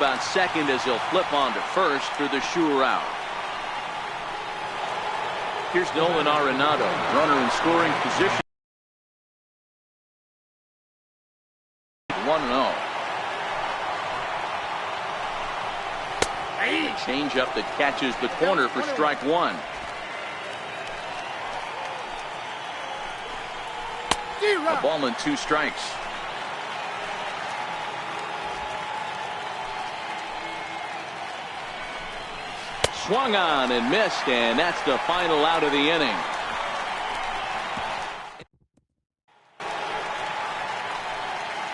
about second as he'll flip on to first for the sure out. Here's Nolan Arenado, runner in scoring position. 1-0. Change up that catches the corner for strike one. A ball and 2 strikes. Swung on and missed, and that's the final out of the inning.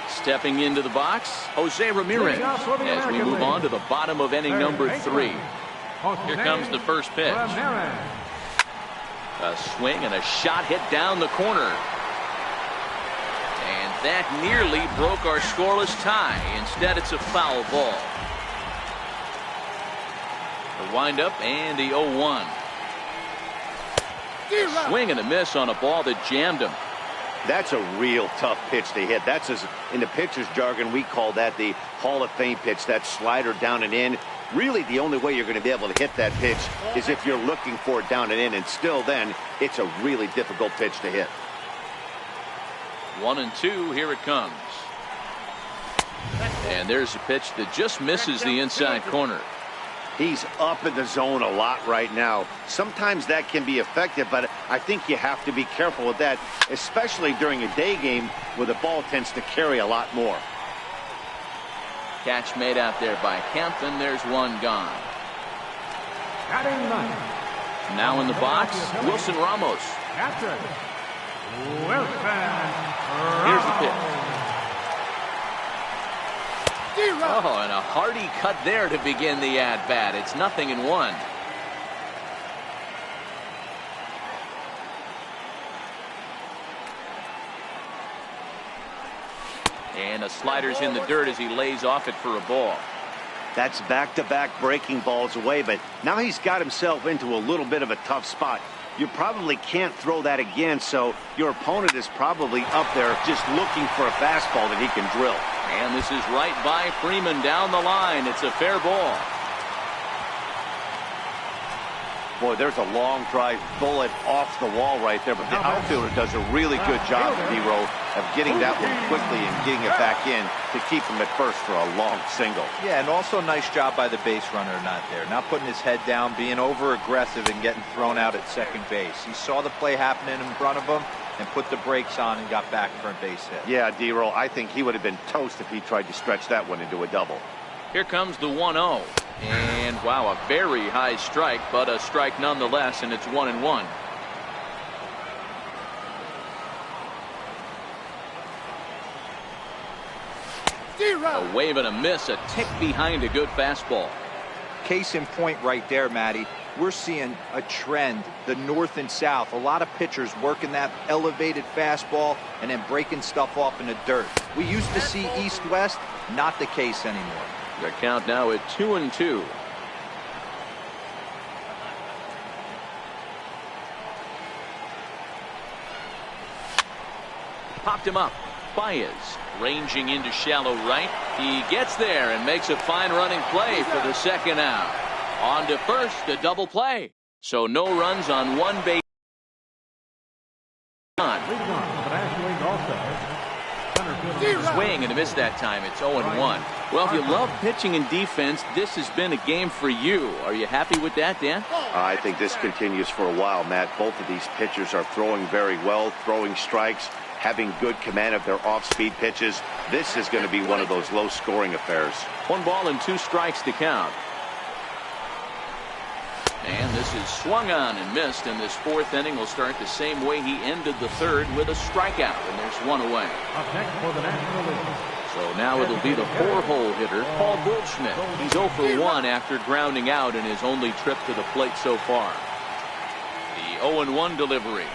Stepping into the box, Jose Ramirez, as we move on to the bottom of inning number 3. Here comes the first pitch. A swing and a shot hit down the corner. And that nearly broke our scoreless tie. Instead, it's a foul ball. The windup and the 0-1. Swing and a miss on a ball that jammed him. That's a real tough pitch to hit. That's, in the pitcher's jargon, we call that the Hall of Fame pitch. That slider down and in. Really, the only way you're going to be able to hit that pitch is if you're looking for it down and in. And still then, it's a really difficult pitch to hit. 1-2, here it comes. And there's a pitch that just misses the inside corner. He's up in the zone a lot right now. Sometimes that can be effective, but I think you have to be careful with that, especially during a day game where the ball tends to carry a lot more. Catch made out there by Kemp, and there's one gone. Now in the box, Wilson Ramos. Here's the pitch. Oh, and a hearty cut there to begin the at-bat. It's 0-1. And a slider's in the dirt as he lays off it for a ball. That's back-to-back breaking balls away, but now he's got himself into a little bit of a tough spot. You probably can't throw that again, so your opponent is probably up there just looking for a fastball that he can drill. And this is right by Freeman down the line. It's a fair ball. Boy, there's a long drive bullet off the wall right there, but the outfielder does a really good job, D-Row, of getting that one quickly and getting it back in to keep him at first for a long single. Yeah, and also nice job by the base runner not there. Not putting his head down, being over-aggressive and getting thrown out at second base. He saw the play happening in front of him and put the brakes on and got back for a base hit. Yeah, D-Row, I think he would have been toast if he tried to stretch that one into a double. Here comes the 1-0. And wow, a very high strike, but a strike nonetheless, and it's 1-1. A wave and a miss, a tick behind a good fastball. Case in point right there, Matty. We're seeing a trend, the north and south. A lot of pitchers working that elevated fastball and then breaking stuff off in the dirt. We used to see east-west, not the case anymore. The count now at 2-2. Popped him up. Baez ranging into shallow right. He gets there and makes a fine running play for the second out. On to first, a double play. So no runs on one base. Swing and a miss that time. It's 0-1. Well, if you love pitching and defense, this has been a game for you. Are you happy with that, Dan? I think this continues for a while, Matt. Both of these pitchers are throwing very well, throwing strikes, having good command of their off-speed pitches. This is going to be one of those low-scoring affairs. 1 ball and 2 strikes to count. And this is swung on and missed, and this 4th inning will start the same way he ended the 3rd with a strikeout, and there's 1 away. So now it'll be the 4-hole hitter, Paul Goldschmidt. He's 0 for 1 after grounding out in his only trip to the plate so far. The 0-1 delivery.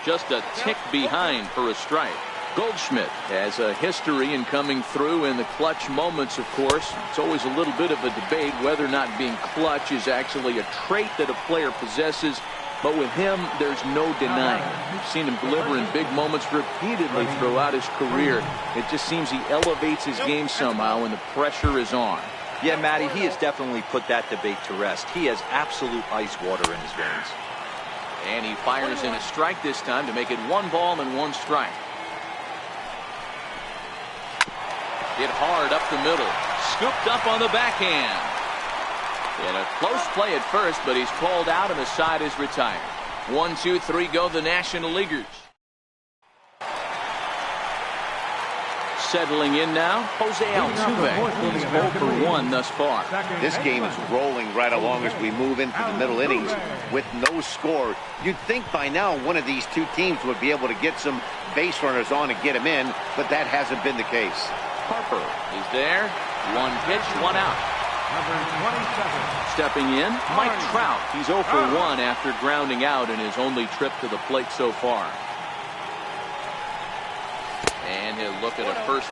Just a tick behind for a strike. Goldschmidt has a history in coming through in the clutch moments, of course. It's always a little bit of a debate whether or not being clutch is actually a trait that a player possesses. But with him, there's no denying it. We've seen him deliver in big moments repeatedly throughout his career. It just seems he elevates his game somehow when the pressure is on. Yeah, Matty, he has definitely put that debate to rest. He has absolute ice water in his veins. And he fires in a strike this time to make it 1 ball and 1 strike. Hit hard up the middle. Scooped up on the backhand. And a close play at first, but he's called out and the side is retired. 1, 2, 3 go the National Leaguers. Settling in now, Jose Altuve. He's 0 for 1 thus far. This game is rolling right along as we move into the middle innings with no score. You'd think by now one of these two teams would be able to get some base runners on and get them in, but that hasn't been the case. Harper is there. 1 pitch, 1 out. Stepping in, Mike Trout. He's 0 for 1 after grounding out in his only trip to the plate so far. And he'll look at a first.